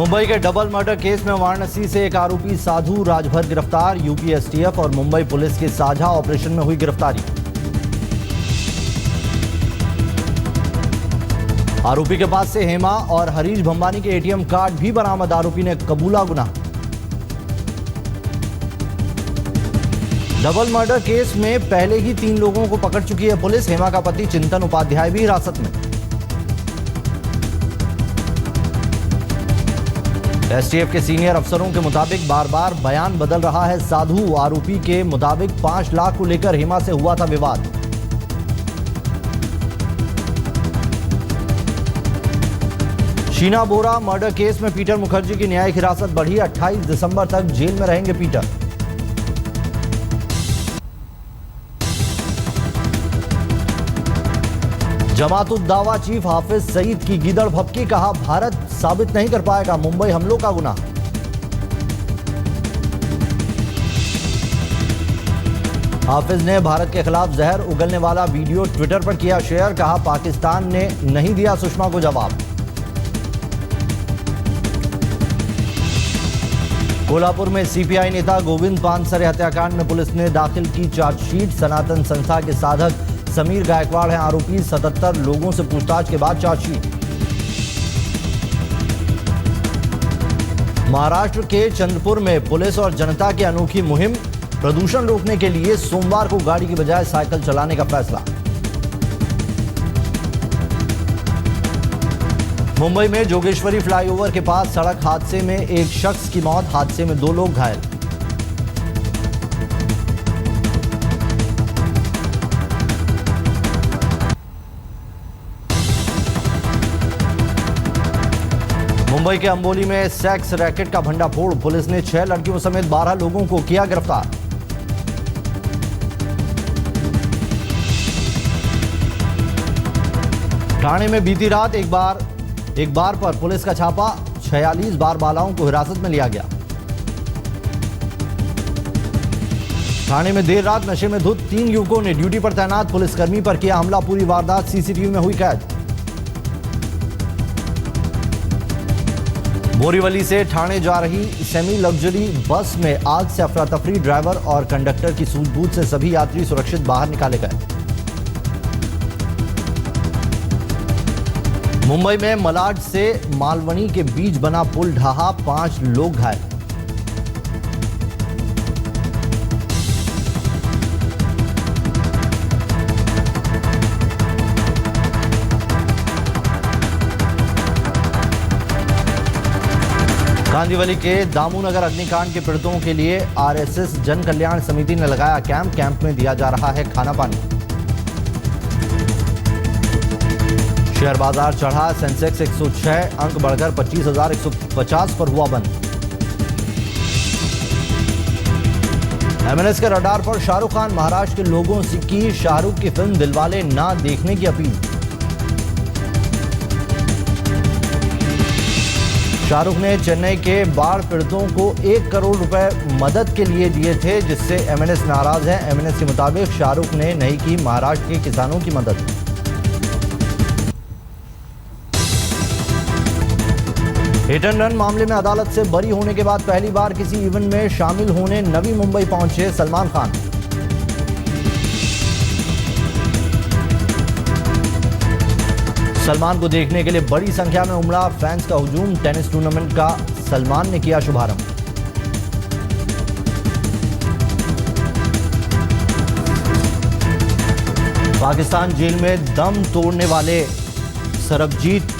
मुंबई के double murder case में वाराणसी से एक आरोपी साधु राजभर गिरफ्तार। यूपी एसटीएफ और मुंबई पुलिस के साझा ऑपरेशन में हुई गिरफ्तारी। आरोपी के पास से हेमा और हरीश भंबानी के एटीएम कार्ड भी बरामद। आरोपी ने कबूला गुनाह। डबल मर्डर केस में पहले ही 3 लोगों को पकड़ चुकी है पुलिस। हेमा का पति चिंतन उपाध्याय भी हिरासत में। एसटीएफ के सीनियर अफसरों के मुताबिक बार बार बयान बदल रहा है साधु। आरोपी के मुताबिक 5 लाख को लेकर हेमा से हुआ था विवाद। शीना बोरा मर्डर केस में पीटर मुखर्जी की न्यायिक हिरासत बढ़ी। 28 दिसंबर तक जेल में रहेंगे पीटर। जमात-उद-दावा चीफ हाफिज सईद की गीदड़ भपकी। कहा, भारत साबित नहीं कर पाएगा मुंबई हमलों का गुनाह। हाफिज ने भारत के खिलाफ जहर उगलने वाला वीडियो ट्विटर पर किया शेयर। कहा, पाकिस्तान ने नहीं दिया सुषमा को जवाब। कोल्हापुर में सीपीआई नेता गोविंद पानसरे हत्याकांड में पुलिस ने दाखिल की चार्जशीट। सनातन संस्था के साधक समीर गायकवाड़ हैं आरोपी। 77 लोगों से पूछताछ के बाद चार्जशीट। महाराष्ट्र के चंद्रपुर में पुलिस और जनता की अनोखी मुहिम। प्रदूषण रोकने के लिए सोमवार को गाड़ी की बजाय साइकिल चलाने का फैसला। मुंबई में जोगेश्वरी फ्लाईओवर के पास सड़क हादसे में एक शख्स की मौत। हादसे में 2 लोग घायल। मुंबई के अंबोली में सेक्स रैकेट का भंडाफोड़। पुलिस ने 6 लड़कियों समेत 12 लोगों को किया गिरफ्तार। ठाणे में बीती रात एक बार पर पुलिस का छापा। 46 बार बालाओं को हिरासत में लिया गया। ठाणे में देर रात नशे में धुत 3 युवकों ने ड्यूटी पर तैनात पुलिसकर्मी पर किया हमला। पूरी वारदात सीसीटीवी में हुई कैद। बोरीवली से ठाणे जा रही सेमी लग्जरी बस में आग से अफरा तफरी। ड्राइवर और कंडक्टर की सूझबूझ से सभी यात्री सुरक्षित बाहर निकाले गए। मुंबई में मलाड से मालवनी के बीच बना पुल ढहा। 5 लोग घायल। कांदिवली के दामूनगर अग्निकांड के पीड़ितों के लिए आरएसएस जन कल्याण समिति ने लगाया कैंप। कैंप में दिया जा रहा है खाना पानी। शेयर बाजार चढ़ा। सेंसेक्स 106 अंक बढ़कर 25,150 पर हुआ बंद। एमएनएस के रडार पर शाहरुख खान। महाराष्ट्र के लोगों से की शाहरुख की फिल्म दिलवाले ना देखने की अपील। शाहरुख ने चेन्नई के बाढ़ पीड़ितों को 1 करोड़ रुपए मदद के लिए दिए थे, जिससे एमएनएस नाराज है। एमएनएस के मुताबिक शाहरुख ने नहीं की महाराष्ट्र के किसानों की मदद। हिट एंड रन मामले में अदालत से बरी होने के बाद पहली बार किसी इवेंट में शामिल होने नवी मुंबई पहुंचे सलमान खान। सलमान को देखने के लिए बड़ी संख्या में उमड़ा फैंस का हुजूम। टेनिस टूर्नामेंट का सलमान ने किया शुभारंभ। पाकिस्तान जेल में दम तोड़ने वाले सरबजीत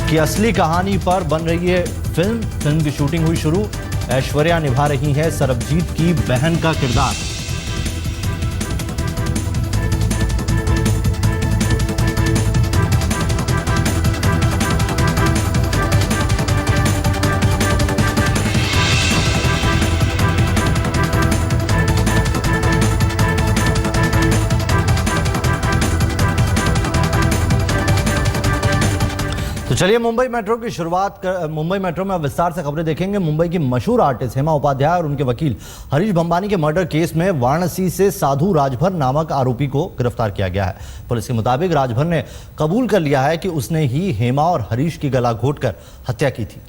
की असली कहानी पर बन रही है फिल्म की शूटिंग हुई शुरू। ऐश्वर्या निभा रही है सरबजीत की बहन का किरदार। तो चलिए मुंबई मेट्रो में विस्तार से खबरें देखेंगे। मुंबई की मशहूर आर्टिस्ट हेमा उपाध्याय और उनके वकील हरीश भंबानी के मर्डर केस में वाराणसी से साधु राजभर नामक आरोपी को गिरफ्तार किया गया है। पुलिस के मुताबिक राजभर ने कबूल कर लिया है कि उसने ही हेमा और हरीश की गला घोंटकर हत्या की थी।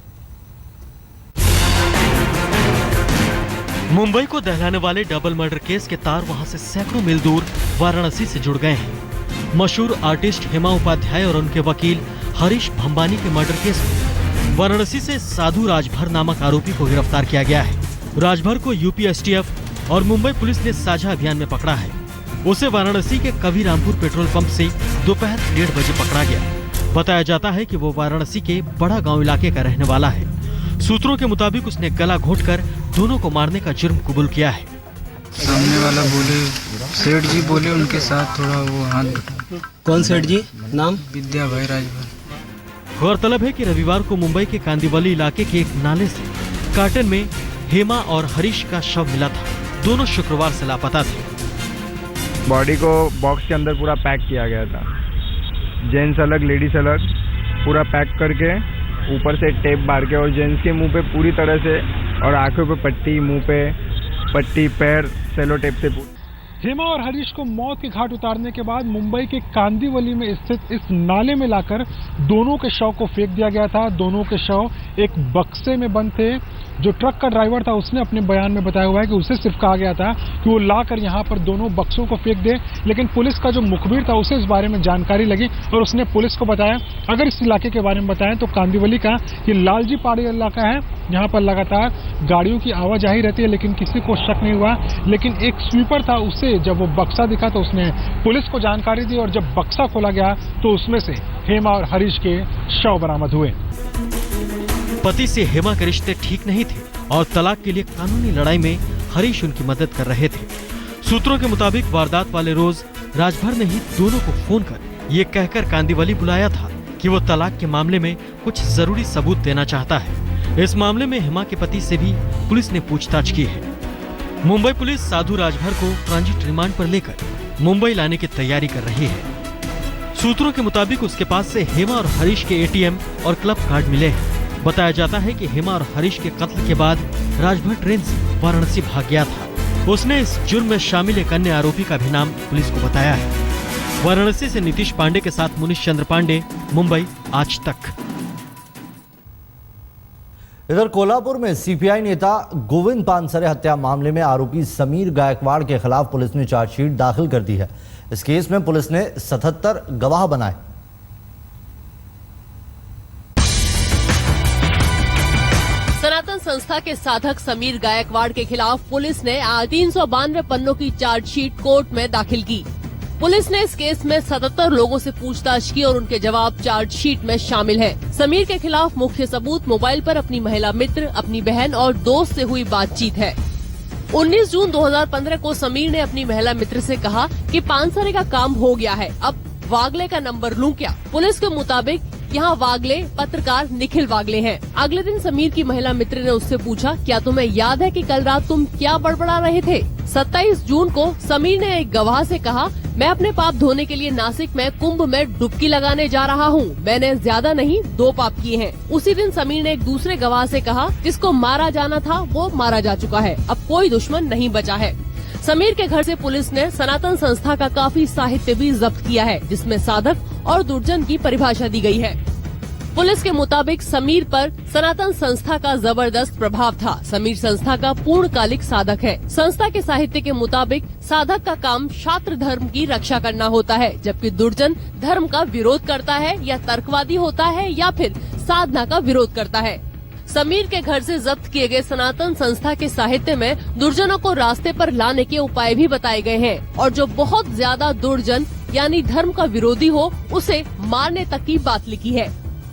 मुंबई को दहलाने वाले डबल मर्डर केस के तार वहां से सैकड़ों मील दूर वाराणसी से जुड़ गए हैं। मशहूर आर्टिस्ट हेमा उपाध्याय और उनके वकील हरीश भंबानी के मर्डर केस में वाराणसी से साधु राजभर नामक आरोपी को गिरफ्तार किया गया है। राजभर को यूपी एसटीएफ और मुंबई पुलिस ने साझा अभियान में पकड़ा है। उसे वाराणसी के कबीरामपुर पेट्रोल पंप से दोपहर 1:30 बजे पकड़ा गया। बताया जाता है कि वो वाराणसी के बड़ा गांव इलाके का रहने वाला है। सूत्रों के मुताबिक उसने गला घोंटकर दोनों को मारने का जुर्म कबूल किया है। सामने वाला बोले, सेठ जी बोले उनके साथ थोड़ा वो हाथ बटा। कौन सेठ जी? नाम? विद्या भाई राजभर। गौरतलब है कि रविवार को मुंबई के कांदीवली इलाके के एक नाले से कार्टन में हेमा और हरीश का शव मिला था। दोनों शुक्रवार से लापता थे। बॉडी को बॉक्स के अंदर पूरा पैक किया गया था। जेंट्स अलग लेडीज अलग पूरा पैक करके ऊपर से टेप मार के, और जेंट्स के मुंह पे पूरी तरह से और आंखों पे पट्टी, मुंह पे पट्टी, पैर सेलो टेप से। हेमा और हरीश को मौत के घाट उतारने के बाद मुंबई के कांदीवली में स्थित इस नाले में लाकर दोनों के शव को फेंक दिया गया था। दोनों के शव एक बक्से में बंद थे। जो ट्रक का ड्राइवर था उसने अपने बयान में बताया हुआ है कि उसे सिर्फ कहा गया था कि वो लाकर यहाँ पर दोनों बक्सों को फेंक दे, लेकिन पुलिस का जो मुखबिर था उसे इस बारे में जानकारी लगी और उसने पुलिस को बताया। अगर इस इलाके के बारे में बताएं तो कांदीवली का ये लालजी पहाड़ी इलाका है। यहाँ पर लगातार गाड़ियों की आवाजाही रहती है, लेकिन किसी को शक नहीं हुआ। लेकिन एक स्वीपर था, उसे जब वो बक्सा दिखा तो उसने पुलिस को जानकारी दी और जब बक्सा खोला गया तो उसमें से हेमा और हरीश के शव बरामद हुए। पति से हेमा के रिश्ते ठीक नहीं थे और तलाक के लिए कानूनी लड़ाई में हरीश उनकी मदद कर रहे थे। सूत्रों के मुताबिक वारदात वाले रोज राजभर ने ही दोनों को फोन कर ये कहकर कांदीवली बुलाया था कि वो तलाक के मामले में कुछ जरूरी सबूत देना चाहता है। इस मामले में हेमा के पति से भी पुलिस ने पूछताछ की है। मुंबई पुलिस साधु राजभर को ट्रांजिट रिमांड पर लेकर मुंबई लाने की तैयारी कर रही है। सूत्रों के मुताबिक उसके पास से हेमा और हरीश के एटीएम और क्लब कार्ड मिले हैं। बताया जाता है कि हेमा और हरीश के कत्ल के बाद राजभर ट्रेन से वाराणसी भाग गया था। उसने इस जुर्म में शामिल एक अन्य आरोपी का भी नाम पुलिस को बताया है। वाराणसी से नीतीश पांडे के साथ मुनीश चंद्र पांडे, मुंबई आज तक। इधर कोल्हापुर में सीपीआई नेता गोविंद पानसरे हत्या मामले में आरोपी समीर गायकवाड़ के खिलाफ पुलिस ने चार्जशीट दाखिल कर दी है। इस केस में पुलिस ने 77 गवाह बनाए। सनातन संस्था के साधक समीर गायकवाड़ के खिलाफ पुलिस ने आज 392 पन्नों की चार्जशीट कोर्ट में दाखिल की। पुलिस ने इस केस में 77 लोगों से पूछताछ की और उनके जवाब चार्जशीट में शामिल हैं। समीर के खिलाफ मुख्य सबूत मोबाइल पर अपनी महिला मित्र, अपनी बहन और दोस्त से हुई बातचीत है। 19 जून 2015 को समीर ने अपनी महिला मित्र से कहा कि पानसरे का काम हो गया है, अब वागले का नंबर लूं क्या। पुलिस के मुताबिक यहाँ वागले पत्रकार निखिल वागले हैं। अगले दिन समीर की महिला मित्र ने उससे पूछा, क्या तुम्हें याद है कि कल रात तुम क्या बड़बड़ा रहे थे। 27 जून को समीर ने एक गवाह से कहा, मैं अपने पाप धोने के लिए नासिक में कुंभ में डुबकी लगाने जा रहा हूँ। मैंने ज्यादा नहीं 2 पाप किए हैं। उसी दिन समीर ने एक दूसरे गवाह से कहा, जिसको मारा जाना था वो मारा जा चुका है, अब कोई दुश्मन नहीं बचा है। समीर के घर से पुलिस ने सनातन संस्था का काफी साहित्य भी जब्त किया है, जिसमें साधक और दुर्जन की परिभाषा दी गई है। पुलिस के मुताबिक समीर पर सनातन संस्था का जबरदस्त प्रभाव था। समीर संस्था का पूर्णकालिक साधक है। संस्था के साहित्य के मुताबिक साधक का काम छात्र धर्म की रक्षा करना होता है, जबकि दुर्जन धर्म का विरोध करता है या तर्कवादी होता है या फिर साधना का विरोध करता है। समीर के घर से जब्त किए गए सनातन संस्था के साहित्य में दुर्जनों को रास्ते पर लाने के उपाय भी बताए गए हैं और जो बहुत ज्यादा दुर्जन यानी धर्म का विरोधी हो उसे मारने तक की बात लिखी है।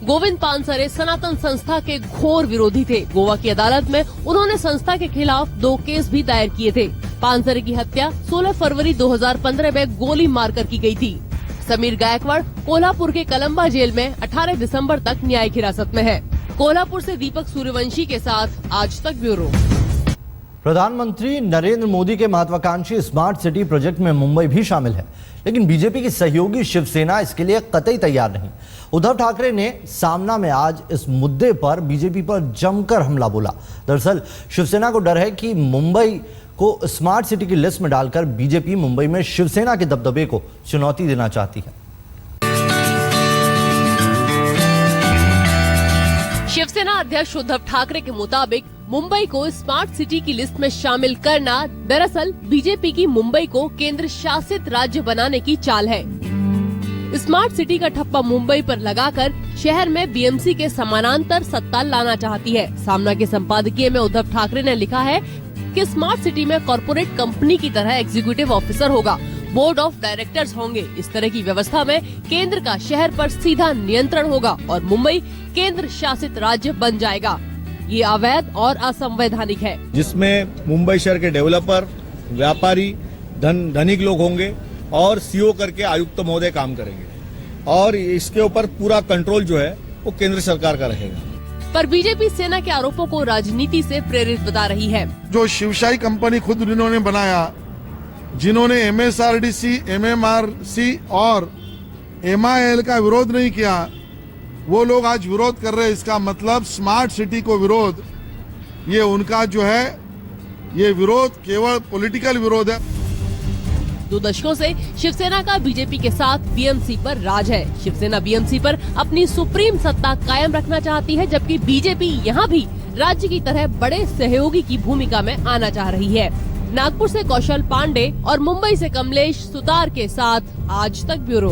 गोविंद पानसरे सनातन संस्था के घोर विरोधी थे। गोवा की अदालत में उन्होंने संस्था के खिलाफ 2 केस भी दायर किए थे। पानसरे की हत्या 16 फरवरी 2015 में गोली मारकर की गई थी। समीर गायकवाड़ कोल्हापुर के कलंबा जेल में 18 दिसंबर तक न्यायिक हिरासत में है। कोल्हापुर से दीपक सूर्यवंशी के साथ आज तक ब्यूरो। प्रधानमंत्री नरेंद्र मोदी के महत्वाकांक्षी स्मार्ट सिटी प्रोजेक्ट में मुंबई भी शामिल है, लेकिन बीजेपी की सहयोगी शिवसेना इसके लिए कतई तैयार नहीं। उद्धव ठाकरे ने सामना में आज इस मुद्दे पर बीजेपी पर जमकर हमला बोला। दरअसल शिवसेना को डर है कि मुंबई को स्मार्ट सिटी की लिस्ट में डालकर बीजेपी मुंबई में शिवसेना के दबदबे को चुनौती देना चाहती है। शिवसेना अध्यक्ष उद्धव ठाकरे के मुताबिक मुंबई को स्मार्ट सिटी की लिस्ट में शामिल करना दरअसल बीजेपी की मुंबई को केंद्र शासित राज्य बनाने की चाल है। स्मार्ट सिटी का ठप्पा मुंबई पर लगाकर शहर में बीएमसी के समानांतर सत्ता लाना चाहती है। सामना के संपादकीय में उद्धव ठाकरे ने लिखा है कि स्मार्ट सिटी में कॉर्पोरेट कंपनी की तरह एग्जीक्यूटिव ऑफिसर होगा, बोर्ड ऑफ डायरेक्टर्स होंगे। इस तरह की व्यवस्था में केंद्र का शहर पर सीधा नियंत्रण होगा और मुंबई केंद्र शासित राज्य बन जाएगा। ये अवैध और असंवैधानिक है, जिसमें मुंबई शहर के डेवलपर, व्यापारी, धनिक लोग होंगे और सीओ करके आयुक्त महोदय काम करेंगे और इसके ऊपर पूरा कंट्रोल जो है वो केंद्र सरकार का रहेगा। पर बीजेपी सेना के आरोपों को राजनीति से प्रेरित बता रही है। जो शिवशाही कंपनी खुद इन्होंने बनाया, जिन्होंने एमएसआरडीसी, एमएमआरसी और एमआईएल का विरोध नहीं किया, वो लोग आज विरोध कर रहे हैं। इसका मतलब स्मार्ट सिटी को विरोध, ये उनका जो है ये विरोध केवल पॉलिटिकल विरोध है। 2 दशकों से शिवसेना का बीजेपी के साथ बीएमसी पर राज है। शिवसेना बीएमसी पर अपनी सुप्रीम सत्ता कायम रखना चाहती है, जबकि बीजेपी यहाँ भी राज्य की तरह बड़े सहयोगी की भूमिका में आना चाह रही है। नागपुर से कौशल पांडे और मुंबई से कमलेश सुतार के साथ आज तक ब्यूरो।